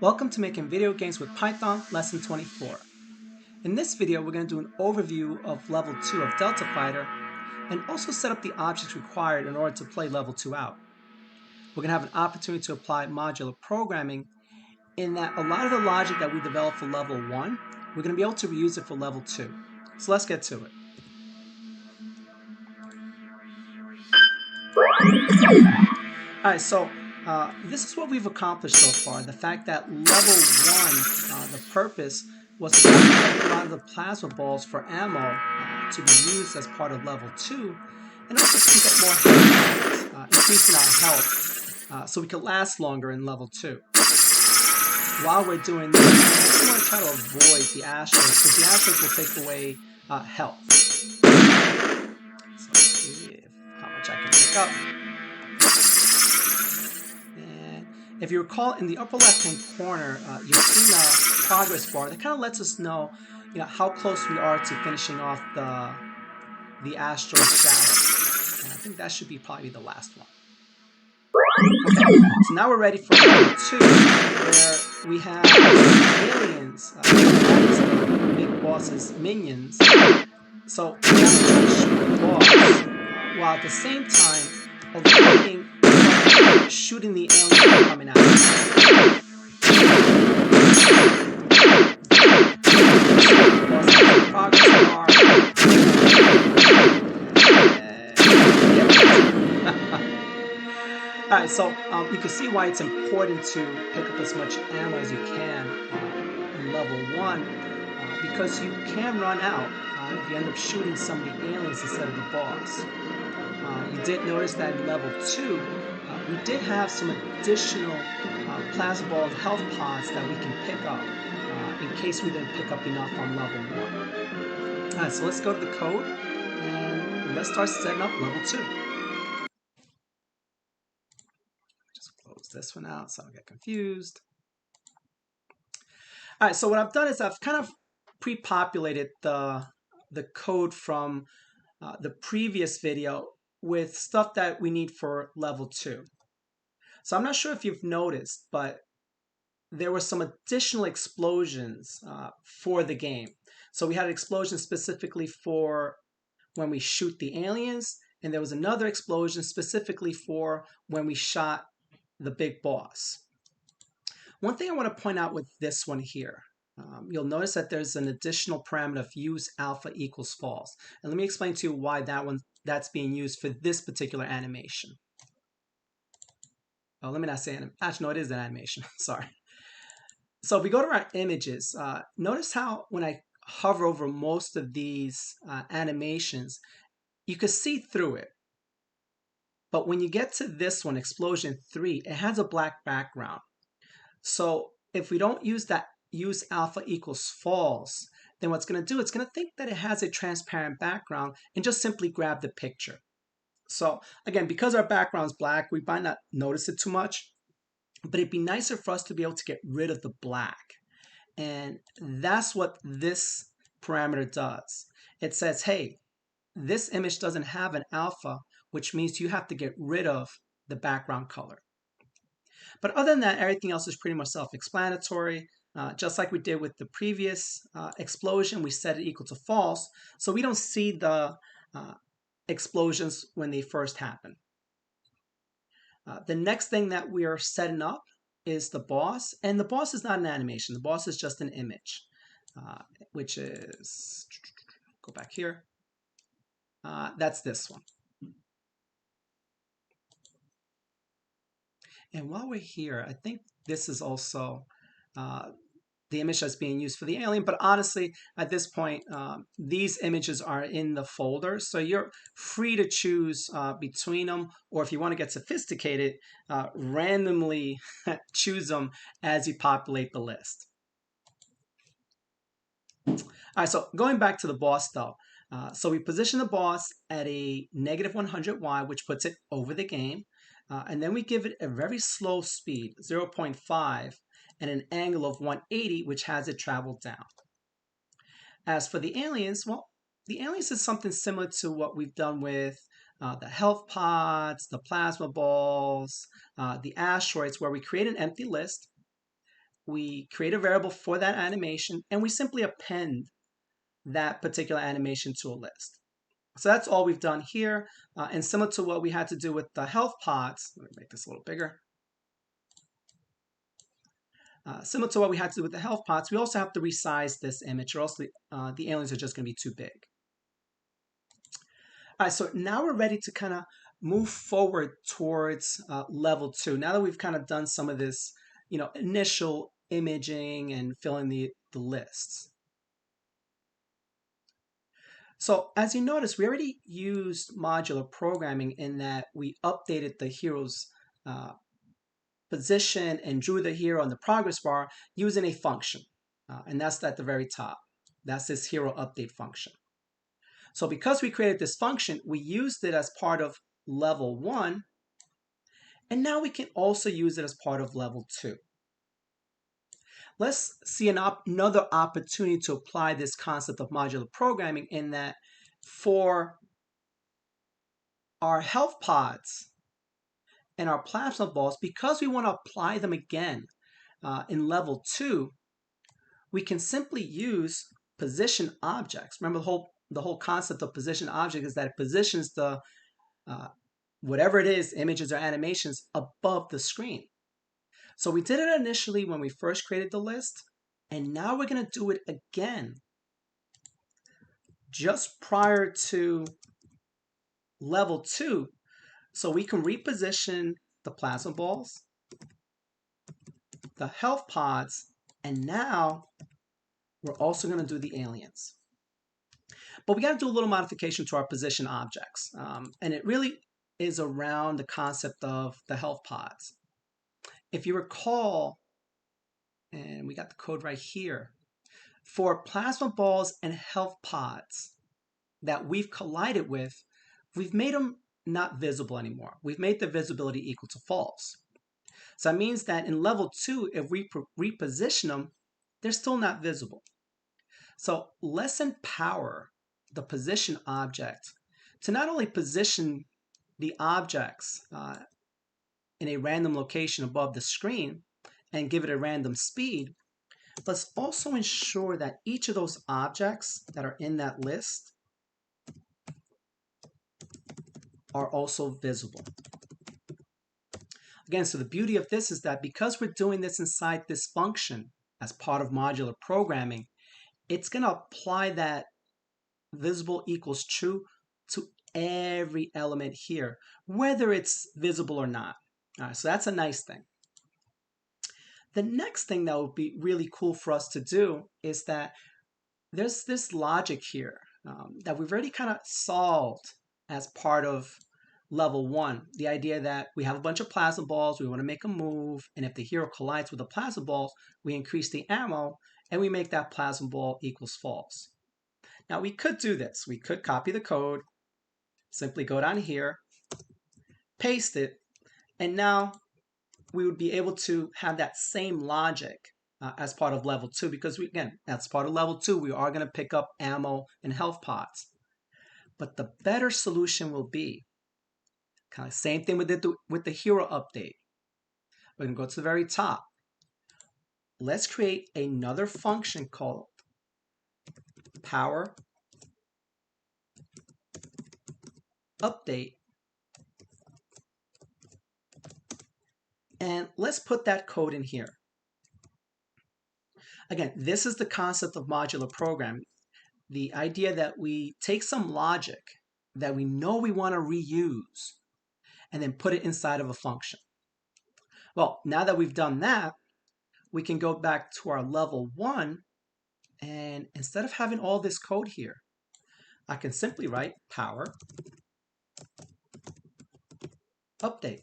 Welcome to Making Video Games with Python, Lesson 24. In this video, we're going to do an overview of Level 2 of Delta Fighter and also set up the objects required in order to play Level 2 out. We're going to have an opportunity to apply modular programming in that a lot of the logic that we developed for Level 1, we're going to be able to reuse it for Level 2. So let's get to it. Alright, so this is what we've accomplished so far. The fact that Level 1, the purpose was to collect a lot of the plasma balls for ammo to be used as part of Level 2, and also to get more health, increasing our health, so we could last longer in Level 2. While we're doing this, we want to try to avoid the asteroids, because the asteroids will take away health. So let's see how much I can pick up. If you recall, in the upper left-hand corner, you've seen a progress bar that kind of lets us know, how close we are to finishing off the asteroid shadow. And I think that should be probably the last one. Okay, so now we're ready for level 2, where we have aliens, big boss's minions. So we have to shoot the boss, while at the same time avoiding shooting the alien coming out. Progress bar. Alright, so you can see why it's important to pick up as much ammo as you can in level 1, because you can run out if you end up shooting some of the aliens instead of the boss. You did notice that in level 2, we did have some additional plasma ball health pods that we can pick up in case we didn't pick up enough on level 1. Alright, so let's go to the code and let's start setting up level 2. Just close this one out so I don't get confused. Alright, so what I've done is I've kind of pre-populated the code from the previous video with stuff that we need for level 2. So I'm not sure if you've noticed, but there were some additional explosions for the game. So we had an explosion specifically for when we shoot the aliens, and there was another explosion specifically for when we shot the big boss. One thing I want to point out with this one here, you'll notice that there's an additional parameter of use alpha equals false. And let me explain to you why that's being used for this particular animation. Oh, let me not say animation. Actually, no, it is an animation. Sorry. So if we go to our images, notice how when I hover over most of these animations, you can see through it. But when you get to this one, Explosion 3, it has a black background. So if we don't use that use alpha equals false, then what's going to do, it's going to think that it has a transparent background and just simply grab the picture. So again, because our background is black, we might not notice it too much, but it'd be nicer for us to be able to get rid of the black. And that's what this parameter does. It says, hey, this image doesn't have an alpha, which means you have to get rid of the background color. But other than that, everything else is pretty much self-explanatory. Just like we did with the previous explosion, we set it equal to false, so we don't see the explosions when they first happen. The next thing that we are setting up is the boss, and the boss is not an animation. The boss is just an image, which is, go back here, that's this one. And while we're here, I think this is also the image that's being used for the alien, but honestly, at this point, these images are in the folder, so you're free to choose between them, or if you want to get sophisticated, randomly choose them as you populate the list. All right, so going back to the boss though, so we position the boss at a -100y, which puts it over the game, and then we give it a very slow speed, 0.5, and an angle of 180, which has it travel down. As for the aliens, well, the aliens is something similar to what we've done with the health pods, the plasma balls, the asteroids, where we create an empty list. we create a variable for that animation, and we simply append that particular animation to a list. So that's all we've done here. And similar to what we had to do with the health pods, let me make this a little bigger. Similar to what we had to do with the health pods, we also have to resize this image, or else the aliens are just going to be too big. All right, so now we're ready to kind of move forward towards level 2. Now that we've kind of done some of this, initial imaging and filling the lists. So as you notice, we already used modular programming in that we updated the hero's position and drew the hero on the progress bar using a function. And that's at the very top. That's this hero update function. So because we created this function, we used it as part of level 1, and now we can also use it as part of level 2. Let's see another opportunity to apply this concept of modular programming in that for our health pods and our plasma balls, because we want to apply them again in level 2, we can simply use position objects. Remember the whole concept of position object is that it positions the whatever it is, images or animations, above the screen. So we did it initially when we first created the list, and now we're going to do it again just prior to level 2, so we can reposition the plasma balls, the health pods, and now we're also going to do the aliens. But we got to do a little modification to our position objects, and it really is around the concept of the health pods. If you recall, and we got the code right here, for plasma balls and health pods that we've collided with, we've made them not visible anymore. We've made the visibility equal to false. So that means that in level 2, if we reposition them, they're still not visible. So let's empower the position object to not only position the objects in a random location above the screen and give it a random speed, let's also ensure that each of those objects that are in that list are also visible. Again, so the beauty of this is that because we're doing this inside this function as part of modular programming, it's going to apply that visible equals true to every element here, whether it's visible or not. All right, so that's a nice thing. The next thing that would be really cool for us to do is that there's this logic here that we've already kind of solved as part of level 1. The idea that we have a bunch of plasma balls, we want to make a move, and if the hero collides with the plasma balls, we increase the ammo, and we make that plasma ball equals false. Now we could do this. We could copy the code, simply go down here, paste it, and now we would be able to have that same logic as part of level 2, because again, that's part of level 2. We are going to pick up ammo and health pods. But the better solution will be kind of same thing with the hero update. We're going to go to the very top. Let's create another function called power update. And let's put that code in here. Again, this is the concept of modular programming. The idea that we take some logic that we know we want to reuse and then put it inside of a function. Well, now that we've done that, we can go back to our level 1, and instead of having all this code here, I can simply write power update.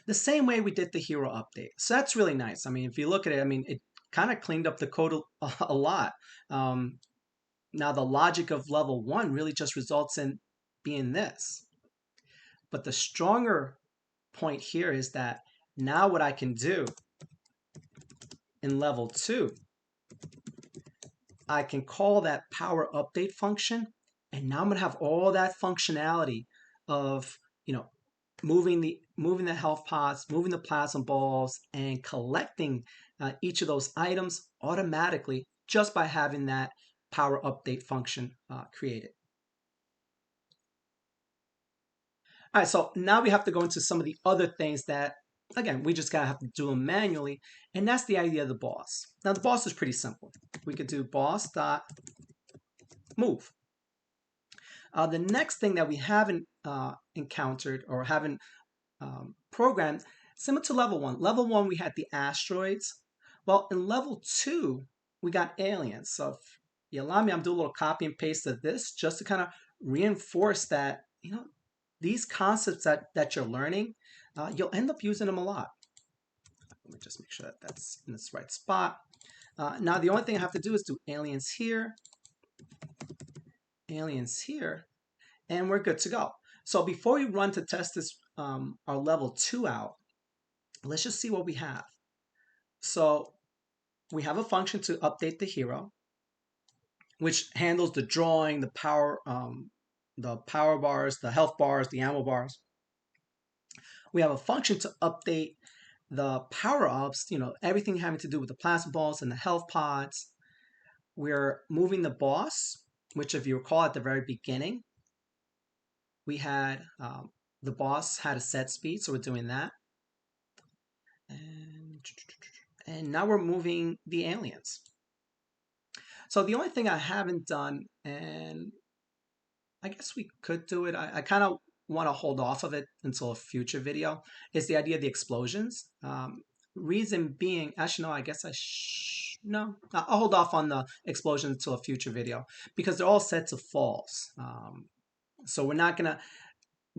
The same way we did the hero update. So that's really nice. I mean, if you look at it, I mean, it kind of cleaned up the code a lot. Now the logic of level 1 really just results in being this. But the stronger point here is that now what I can do in level 2, I can call that power update function, and now I'm going to have all that functionality of, moving moving the health pods, moving the plasma balls, and collecting each of those items automatically just by having that power update function created. All right, so now we have to go into some of the other things that, again, we just gotta have to do them manually, and that's the idea of the boss. Now the boss is pretty simple. We could do boss dot move. The next thing that we haven't encountered or haven't programmed, similar to level one. Level one, we had the asteroids. Well, in level two, we got aliens. So if you allow me, I'm doing a little copy and paste of this just to kind of reinforce that, these concepts that you're learning, you'll end up using them a lot. Let me just make sure that that's in this right spot. Now, the only thing I have to do is do aliens here, and we're good to go. So before we run to test this, our level 2 out, let's just see what we have. So we have a function to update the hero, which handles the drawing, the power bars, the health bars, the ammo bars. We have a function to update the power-ups, everything having to do with the plasma balls and the health pods. We're moving the boss, which if you recall at the very beginning, we had the boss had a set speed, so we're doing that. And now we're moving the aliens. So the only thing I haven't done, and I guess we could do it, I kind of want to hold off of it until a future video, is the idea of the explosions. Reason being, actually no, I guess no, I'll hold off on the explosions until a future video because they're all set to false. So we're not going to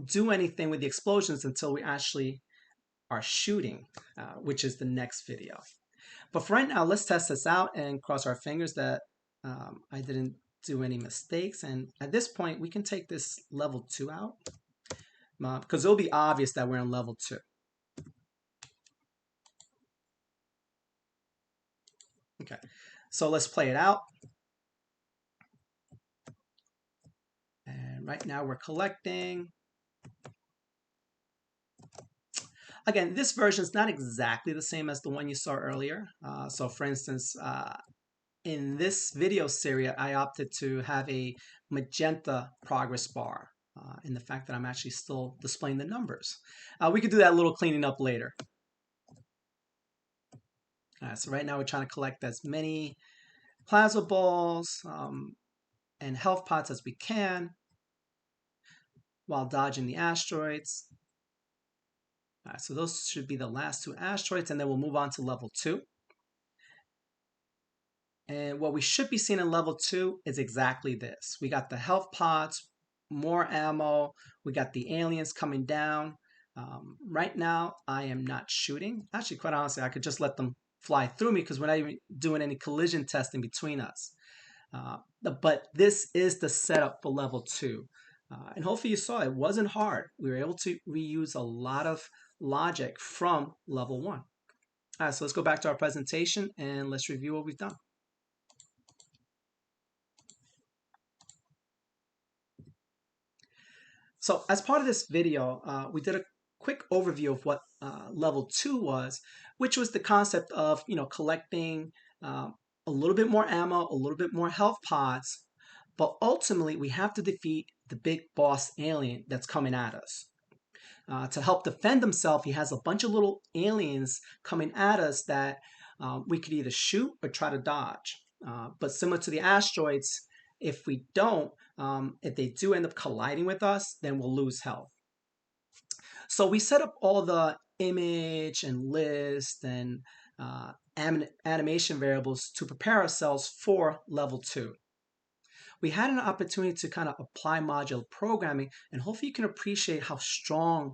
do anything with the explosions until we actually are shooting, which is the next video. But for right now, let's test this out and cross our fingers that I didn't do any mistakes. And at this point, we can take this level 2 out because it'll be obvious that we're in level 2. Okay, so let's play it out. And right now we're collecting. Again, this version is not exactly the same as the one you saw earlier. So for instance, in this video series, I opted to have a magenta progress bar in the fact that I'm actually still displaying the numbers. We could do that little cleaning up later. So right now we're trying to collect as many plasma balls and health pots as we can while dodging the asteroids. So those should be the last 2 asteroids, and then we'll move on to level 2. And what we should be seeing in level 2 is exactly this. We got the health pods, more ammo, we got the aliens coming down. Right now, I am not shooting. Actually, quite honestly, I could just let them fly through me because we're not even doing any collision testing between us. But this is the setup for level 2. And hopefully you saw it wasn't hard. We were able to reuse a lot of logic from level 1. All right, so let's go back to our presentation and let's review what we've done. So as part of this video, we did a quick overview of what level 2 was, which was the concept of collecting a little bit more ammo, a little bit more health pods, but ultimately we have to defeat the big boss alien that's coming at us. To help defend himself, he has a bunch of little aliens coming at us that we could either shoot or try to dodge. But similar to the asteroids, if we don't, if they do end up colliding with us, then we'll lose health. So we set up all the image and list and animation variables to prepare ourselves for level 2. We had an opportunity to kind of apply modular programming, and hopefully you can appreciate how strong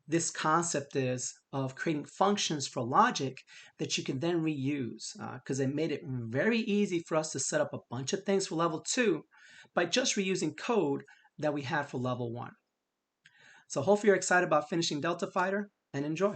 this concept is of creating functions for logic that you can then reuse, because it made it very easy for us to set up a bunch of things for level 2 by just reusing code that we had for level 1. So hopefully you're excited about finishing Delta Fighter, and enjoy.